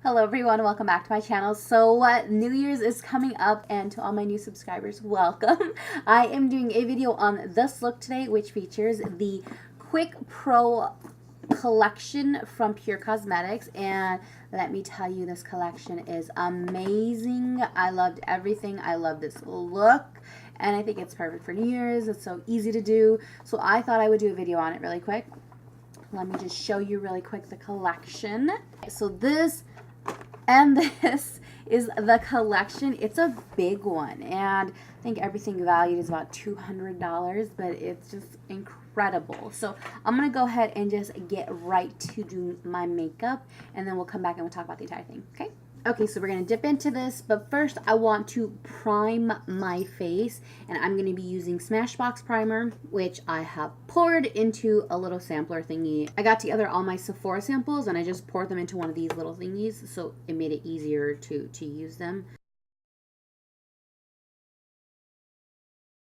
Hello everyone, welcome back to my channel. New Year's is coming up, and to all my new subscribers, welcome. I am doing a video on this look today, which features the Quick Pro collection from Pür Cosmetics, and let me tell you, this collection is amazing. I loved everything. I love this look, and I think it's perfect for New Year's. It's so easy to do, so I thought I would do a video on it really quick. Let me just show you really quick the collection. So this and this is the collection. It's a big one, and I think everything valued is about $200, but it's just incredible. So I'm gonna go ahead and just get right to do my makeup, and then we'll come back and we'll talk about the entire thing, okay? Okay, so we're going to dip into this, but first I want to prime my face, and I'm going to be using Smashbox Primer, which I have poured into a little sampler thingy. I got together all my Sephora samples, and I just poured them into one of these little thingies, so it made it easier to use them.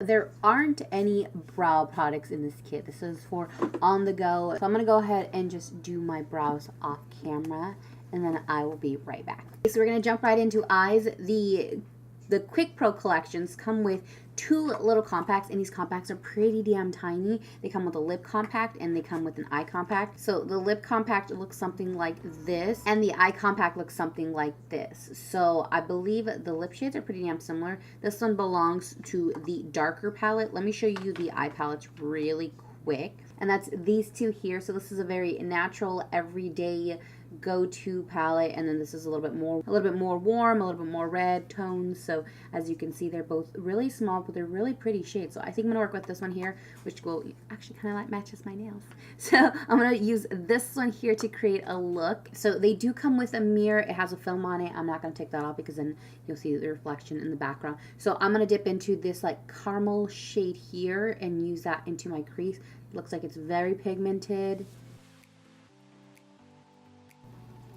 There aren't any brow products in this kit. This is for on the go. So I'm going to go ahead and just do my brows off camera, and then I will be right back. So we're going to jump right into eyes. The Quick Pro collections come with two little compacts, and these compacts are pretty damn tiny. They come with a lip compact and they come with an eye compact. So the lip compact looks something like this, and the eye compact looks something like this. So I believe the lip shades are pretty damn similar. This one belongs to the darker palette. Let me show you the eye palettes really quick. And that's these two here. So this is a very natural, everyday go-to palette, and then this is a little bit more warm, a little bit more red tones. So as you can see, they're both really small, but they're really pretty shades. So I think I'm gonna work with this one here, which will actually kind of like matches my nails. So I'm gonna use this one here to create a look. So they do come with a mirror. It has a film on it. I'm not gonna take that off because then you'll see the reflection in the background. So I'm gonna dip into this like caramel shade here and use that into my crease. It looks like it's very pigmented.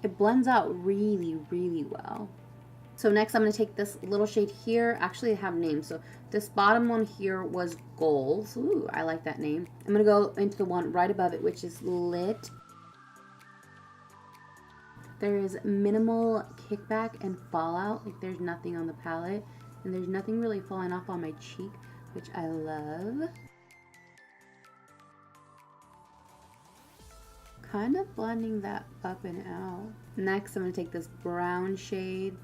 It blends out really, really well. So next I'm going to take this little shade here. Actually, I have names. So this bottom one here was Goals. Ooh, I like that name. I'm going to go into the one right above it, which is Lit. There is minimal kickback and fallout. Like there's nothing on the palette. And there's nothing really falling off on my cheek, which I love. Kind of blending that up and out. Next, I'm going to take this brown shade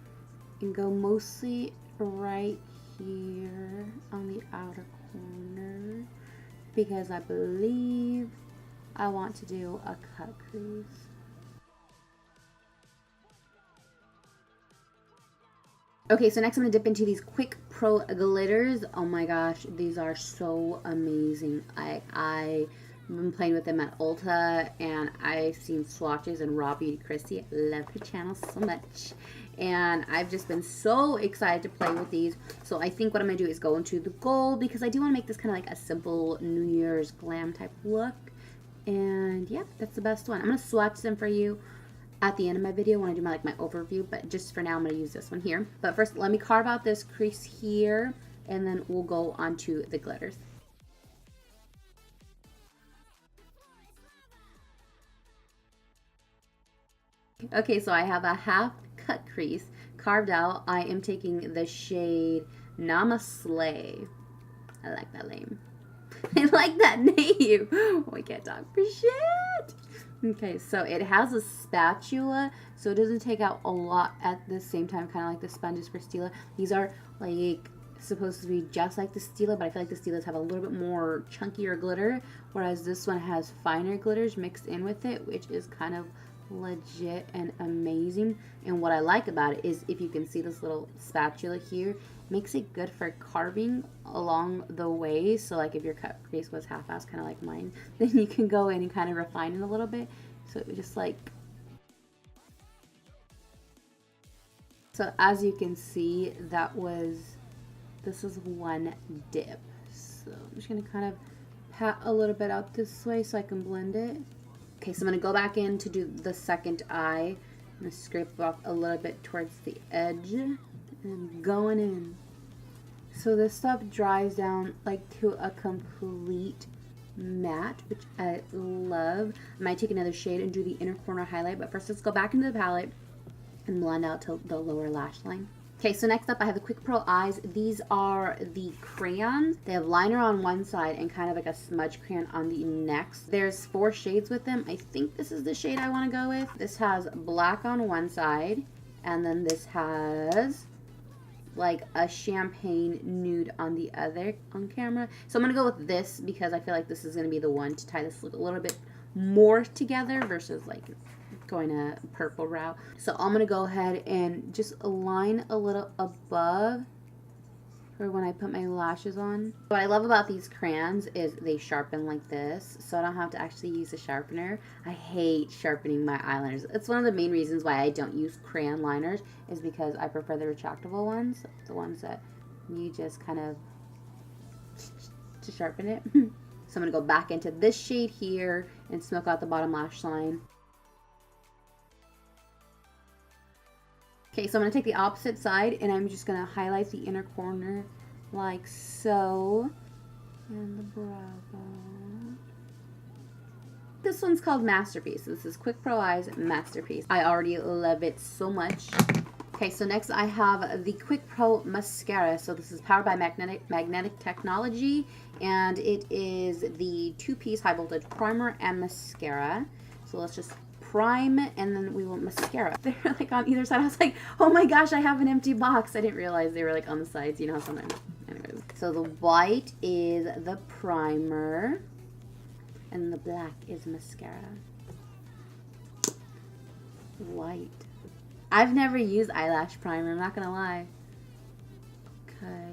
and go mostly right here on the outer corner, because I believe I want to do a cut crease. Okay, so next I'm going to dip into these Quick Pro glitters. Oh my gosh, these are so amazing. I've been playing with them at Ulta, and I've seen swatches, and Raw Beauty Christy, love her channel so much, and I've just been so excited to play with these. So I think what I'm going to do is go into the gold, because I do want to make this kind of like a simple New Year's glam type look, and yeah, that's the best one. I'm going to swatch them for you at the end of my video when I do my overview, but just for now I'm going to use this one here. But first, let me carve out this crease here, and then we'll go on to the glitters. Okay, so I have a half cut crease carved out. I am taking the shade Namaslay. I like that name. I like that name. Oh, I can't talk for shit. Okay, so it has a spatula, so it doesn't take out a lot at the same time, kind of like the sponges for Stila. These are like supposed to be just like the Stila, but I feel like the Stilas have a little bit more chunkier glitter, whereas this one has finer glitters mixed in with it, which is kind of legit and amazing. And what I like about it is, if you can see this little spatula here, makes it good for carving along the way. So like if your cut crease was half-assed, kind of like mine, then you can go in and kind of refine it a little bit. So it just like, so as you can see, this is one dip. So I'm just gonna kind of pat a little bit out this way so I can blend it. Okay, so I'm going to go back in to do the second eye. I'm going to scrape off a little bit towards the edge and going in. So this stuff dries down like to a complete matte, which I love. I might take another shade and do the inner corner highlight, but first let's go back into the palette and blend out to the lower lash line. Okay, so next up I have the Quick Pro Eyes. These are the crayons. They have liner on one side and kind of like a smudge crayon on the next. There's 4 shades with them. I think this is the shade I want to go with. This has black on one side, and then this has like a champagne nude on the other on camera. So I'm going to go with this because I feel like this is going to be the one to tie this look a little bit more together versus like going a purple route. So I'm going to go ahead and just align a little above for when I put my lashes on. What I love about these crayons is they sharpen like this, so I don't have to actually use a sharpener. I hate sharpening my eyeliners. It's one of the main reasons why I don't use crayon liners, is because I prefer the retractable ones, the ones that you just kind of to sharpen it. So I'm going to go back into this shade here and smoke out the bottom lash line. Okay, so I'm going to take the opposite side and I'm just going to highlight the inner corner like so. And the brow bone. This one's called Masterpiece. This is Quick Pro Eyes Masterpiece. I already love it so much. Okay, so next I have the Quick Pro Mascara. So this is powered by magnetic technology, and it is the 2-piece high voltage primer and mascara. So let's just prime, and then we will mascara. They're like on either side. I was like, oh my gosh, I have an empty box. I didn't realize they were like on the sides. You know how sometimes. Anyways, so the white is the primer, and the black is mascara. White. I've never used eyelash primer, I'm not gonna lie. Okay.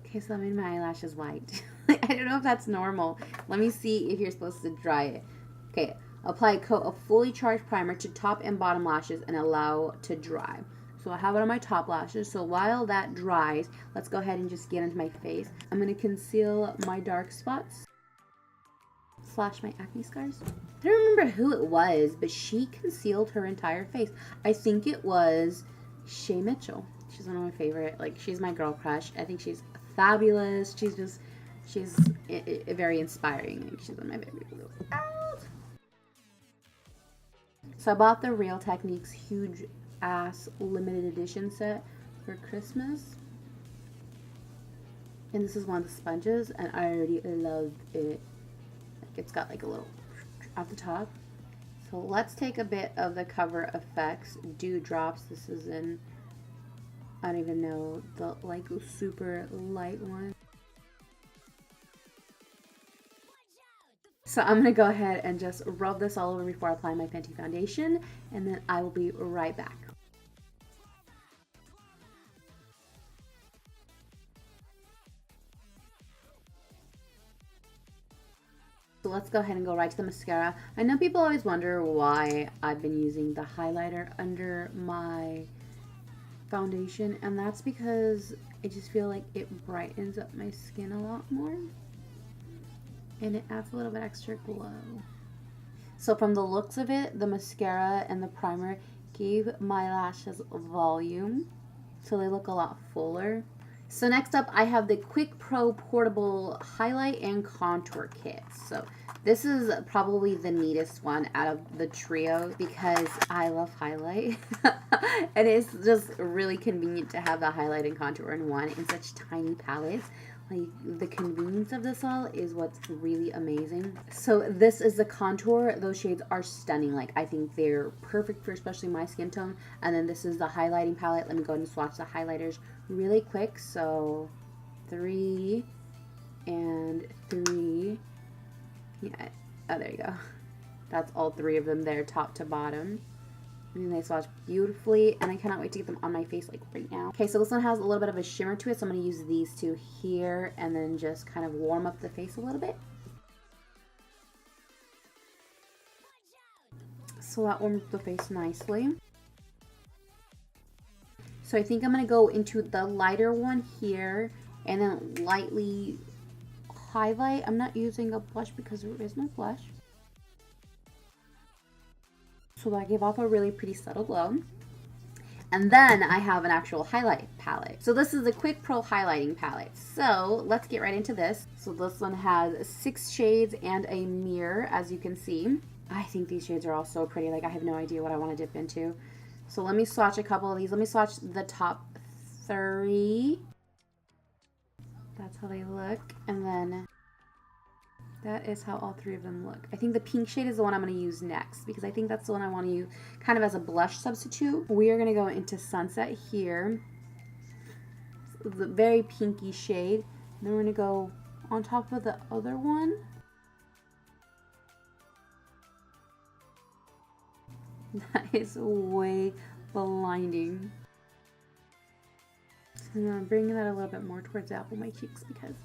Okay, so I made my eyelashes white. I don't know if that's normal. Let me see if you're supposed to dry it. Okay, apply a coat of fully charged primer to top and bottom lashes and allow to dry. So I have it on my top lashes. So while that dries, let's go ahead and just get into my face. I'm going to conceal my dark spots / my acne scars. I don't remember who it was, but she concealed her entire face. I think it was Shay Mitchell. She's one of my favorite, like, she's my girl crush. I think she's fabulous. She's very inspiring. Like, she's one of my favorite people. So I bought the Real Techniques huge ass limited edition set for Christmas. And this is one of the sponges, and I already love it. Like, it's got like a little at the top. So let's take a bit of the Cover FX Dewdrops. This is in, I don't even know, the like super light one. So I'm going to go ahead and just rub this all over before I apply my Fenty foundation, and then I will be right back. So let's go ahead and go right to the mascara. I know people always wonder why I've been using the highlighter under my foundation, and that's because I just feel like it brightens up my skin a lot more. And it adds a little bit extra glow. So from the looks of it, the mascara and the primer gave my lashes volume, so they look a lot fuller. So next up, I have the Quick Pro Portable Highlight and Contour Kit. So this is probably the neatest one out of the trio because I love highlight. And it's just really convenient to have the highlight and contour in one in such tiny palettes. Like, the convenience of this all is what's really amazing. So this is the contour. Those shades are stunning. Like, I think they're perfect for especially my skin tone. And then this is the highlighting palette. Let me go ahead and swatch the highlighters really quick. So 3 and 3. Yeah. Oh, there you go. That's all 3 of them there, top to bottom. And they swatch beautifully, and I cannot wait to get them on my face like right now. Okay, so this one has a little bit of a shimmer to it, so I'm going to use these two here and then just kind of warm up the face a little bit. So that warms the face nicely. So I think I'm going to go into the lighter one here and then lightly highlight. I'm not using a blush because there is no blush. So that gave off a really pretty subtle glow. And then I have an actual highlight palette. So this is a Quick Pro highlighting palette. So let's get right into this. So this one has 6 shades and a mirror, as you can see. I think these shades are all so pretty. Like, I have no idea what I want to dip into. So let me swatch a couple of these. Let me swatch the top 3. That's how they look. And then that is how all 3 of them look. I think the pink shade is the one I'm going to use next because I think that's the one I want to use kind of as a blush substitute. We are going to go into Sunset here. The very pinky shade. And then we're going to go on top of the other one. That is way blinding. So I'm going to bring that a little bit more towards the apple of my cheeks because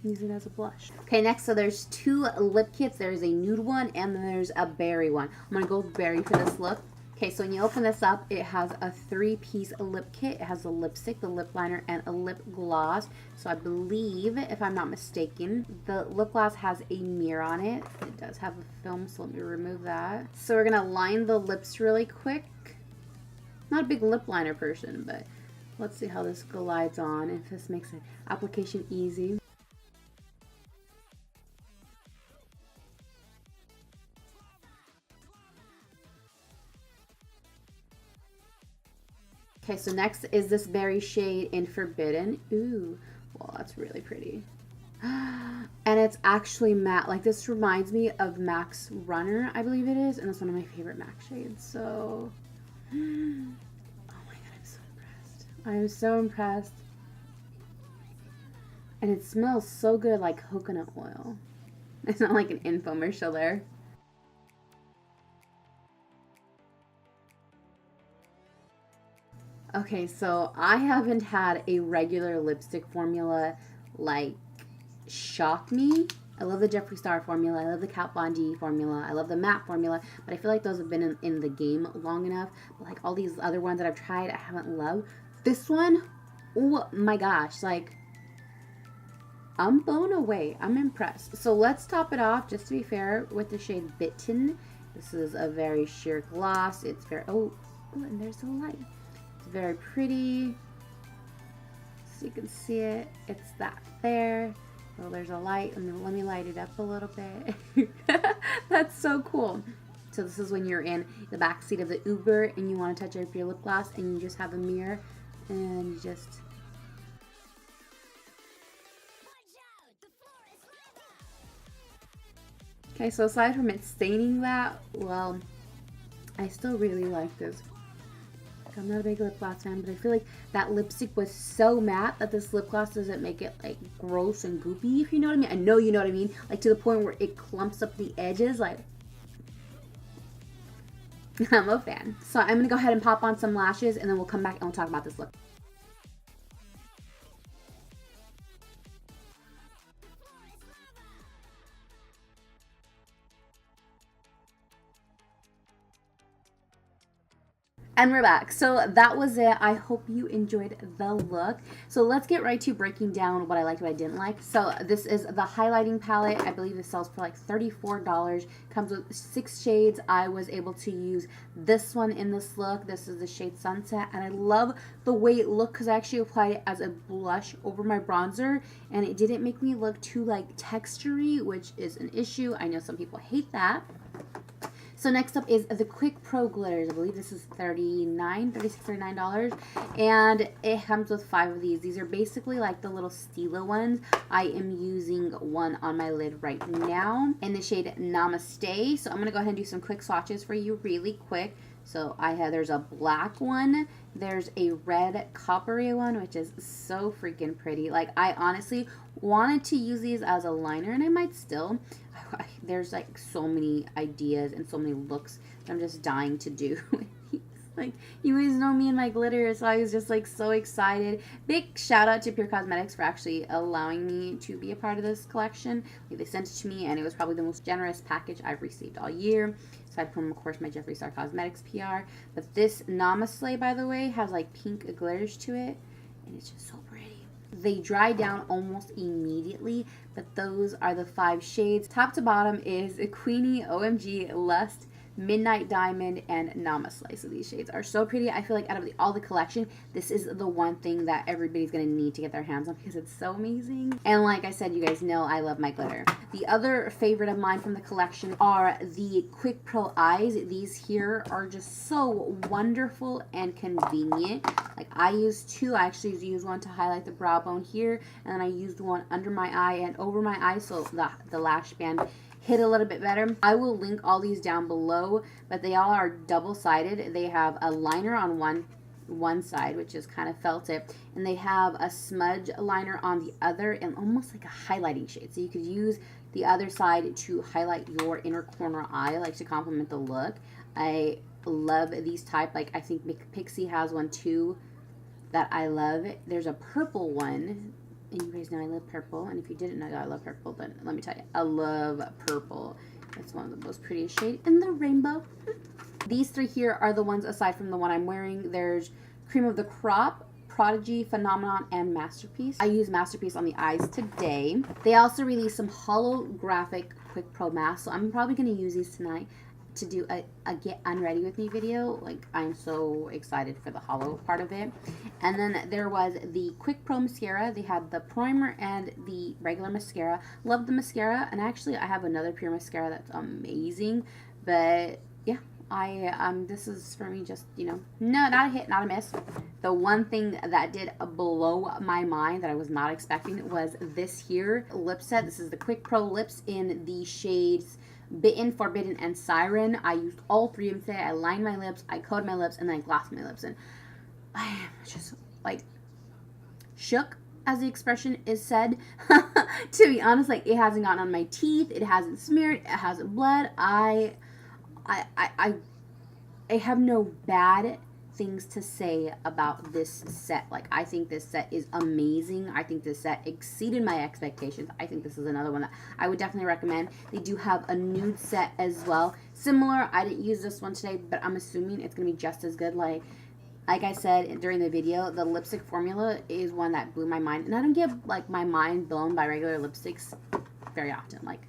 I'm using it as a blush. Okay, next, so there's 2 lip kits. There's a nude one and then there's a berry one. I'm going to go with berry for this look. Okay, so when you open this up, it has a 3-piece lip kit. It has a lipstick, the lip liner, and a lip gloss. So I believe, if I'm not mistaken, the lip gloss has a mirror on it. It does have a film, so let me remove that. So we're going to line the lips really quick. Not a big lip liner person, but let's see how this glides on, if this makes the application easy. Okay, so next is this berry shade in Forbidden. Ooh, well, that's really pretty. And it's actually matte. Like, this reminds me of MAC's Runner, I believe it is. And it's one of my favorite MAC shades. So, oh my god, I'm so impressed. I'm so impressed. And it smells so good, like coconut oil. It's not like an infomercial there. Okay, so I haven't had a regular lipstick formula like shock me. I love the Jeffree Star formula. I love the Kat Von D formula. I love the matte formula. But I feel like those have been in the game long enough. But like all these other ones that I've tried, I haven't loved. This one, oh my gosh. Like, I'm blown away. I'm impressed. So let's top it off, just to be fair, with the shade Bitten. This is a very sheer gloss. It's very, oh, and there's the light. Very pretty, so you can see it. It's that there. Well, there's a light, and let me light it up a little bit. That's so cool. So this is when you're in the back seat of the Uber and you want to touch up your lip gloss, and you just have a mirror, and you just. Okay, so aside from it staining that, well, I still really like this. I'm not a big lip gloss fan, but I feel like that lipstick was so matte that this lip gloss doesn't make it like gross and goopy, if you know what I mean. I know you know what I mean. Like to the point where it clumps up the edges. Like, I'm a fan. So I'm going to go ahead and pop on some lashes and then we'll come back and we'll talk about this look. And we're back. So that was it. I hope you enjoyed the look. So let's get right to breaking down what I liked, what I didn't like. So this is the highlighting palette. I believe this sells for like $34. Comes with 6 shades. I was able to use this one in this look. This is the shade Sunset. And I love the way it looked because I actually applied it as a blush over my bronzer. And it didn't make me look too like textury, which is an issue. I know some people hate that. So next up is the Quick Pro Glitters. I believe this is $39. And it comes with 5 of these. These are basically like the little Stila ones. I am using one on my lid right now in the shade Namaste. So I'm going to go ahead and do some quick swatches for you really quick. So there's a black one. There's a red coppery one, which is so freaking pretty. Like, I honestly wanted to use these as a liner, and I might still. There's like so many ideas and so many looks that I'm just dying to do. Like, you guys know me and my glitter, so I was just like so excited. Big shout out to Pür Cosmetics for actually allowing me to be a part of this collection. Like, they sent it to me, and it was probably the most generous package I've received all year. Aside from, of course, my Jeffree Star Cosmetics PR. But this Namaste, by the way, has like pink glitters to it, and it's just so pretty. They dry down almost immediately, but those are the 5 shades. Top to bottom is Queenie OMG Lust Midnight Diamond, and Namaste. So these shades are so pretty. I feel like out of all the collection, this is the one thing that everybody's going to need to get their hands on because it's so amazing. And like I said, you guys know I love my glitter. The other favorite of mine from the collection are the Quick Pro eyes. These here are just so wonderful and convenient. Like I used two. I actually used one to highlight the brow bone here, and then I used one under my eye and over my eye, so the lash band hit a little bit better. I will link all these down below, but they all are double-sided. They have a liner on one side, which is kind of felted, and they have a smudge liner on the other, and almost like a highlighting shade. So you could use the other side to highlight your inner corner eye, like to complement the look. I love these type. Like I think Pixie has one too that I love. There's a purple one. And you guys know I love purple. And if you didn't know I love purple, then let me tell you, I love purple. It's one of the most prettiest shades in the rainbow. These three here are the ones aside from the one I'm wearing. There's Cream of the Crop, Prodigy, Phenomenon, and Masterpiece. I use Masterpiece on the eyes today. They also released some holographic Quick Pro masks, so I'm probably going to use these tonight to do a get unready with me video. Like I'm so excited for the hollow part of it. And then there was the Quick Pro mascara. They had the primer and the regular mascara. Love the mascara, and actually I have another pure mascara that's amazing. But yeah, this is for me just, you know, no, not a hit, not a miss. The one thing that did blow my mind that I was not expecting was this here lip set. This is the Quick Pro lips in the shades Bitten, Forbidden, and Siren. I used all three of them today. I lined my lips, I coated my lips, and then I glossed my lips. And I am just like shook, as the expression is said. To be honest, like it hasn't gotten on my teeth, it hasn't smeared, it hasn't bled. I have no bad things to say about this set. Like I think this set is amazing. I think this set exceeded my expectations. I think this is another one that I would definitely recommend. They do have a nude set as well, similar. I didn't use this one today, but I'm assuming it's gonna be just as good. Like I said during the video, the lipstick formula is one that blew my mind, and I don't get like my mind blown by regular lipsticks very often, like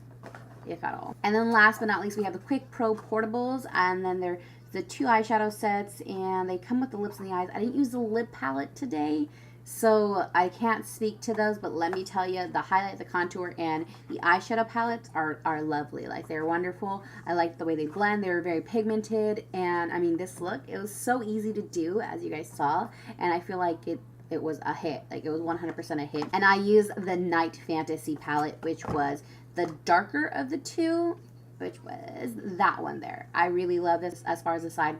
if at all. And then last but not least, we have the Quick Pro portables, and then they're the two eyeshadow sets, and they come with the lips and the eyes. I didn't use the lip palette today, so I can't speak to those, but let me tell you, the highlight, the contour, and the eyeshadow palettes are lovely. Like, they're wonderful. I like the way they blend. They're very pigmented, and I mean, this look, it was so easy to do, as you guys saw, and I feel like it was a hit. Like, it was 100% a hit. And I used the Night Fantasy palette, which was the darker of the two, which was that one there. I really love this as far as the size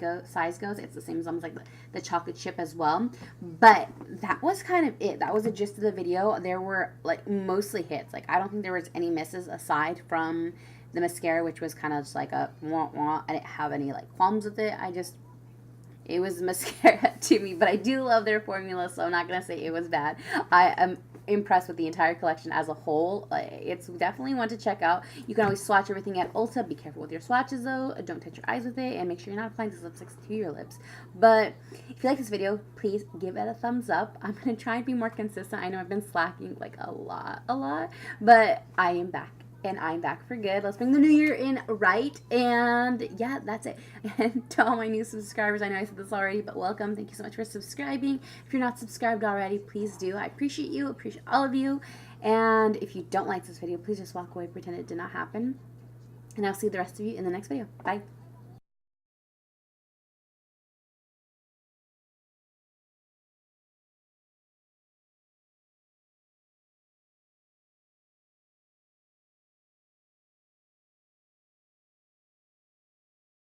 goes. It's the same as almost like the chocolate chip as well. But that was kind of it. That was the gist of the video. There were like mostly hits. Like I don't think there was any misses aside from the mascara, which was kind of just like a wah-wah. I didn't have any like qualms with it. It was mascara to me, but I do love their formula, so I'm not going to say it was bad. I am impressed with the entire collection as a whole. It's definitely one to check out. You can always swatch everything at Ulta. Be careful with your swatches though. Don't touch your eyes with it, and make sure you're not applying these lipsticks to your lips. But if you like this video, please give it a thumbs up. I'm going to try and be more consistent. I know I've been slacking like a lot, but I am back. And I'm back for good. Let's bring the new year in right. And yeah, that's it. And to all my new subscribers, I know I said this already, but welcome. Thank you so much for subscribing. If you're not subscribed already, please do. I appreciate you. Appreciate all of you. And if you don't like this video, please just walk away, pretend it did not happen. And I'll see the rest of you in the next video. Bye.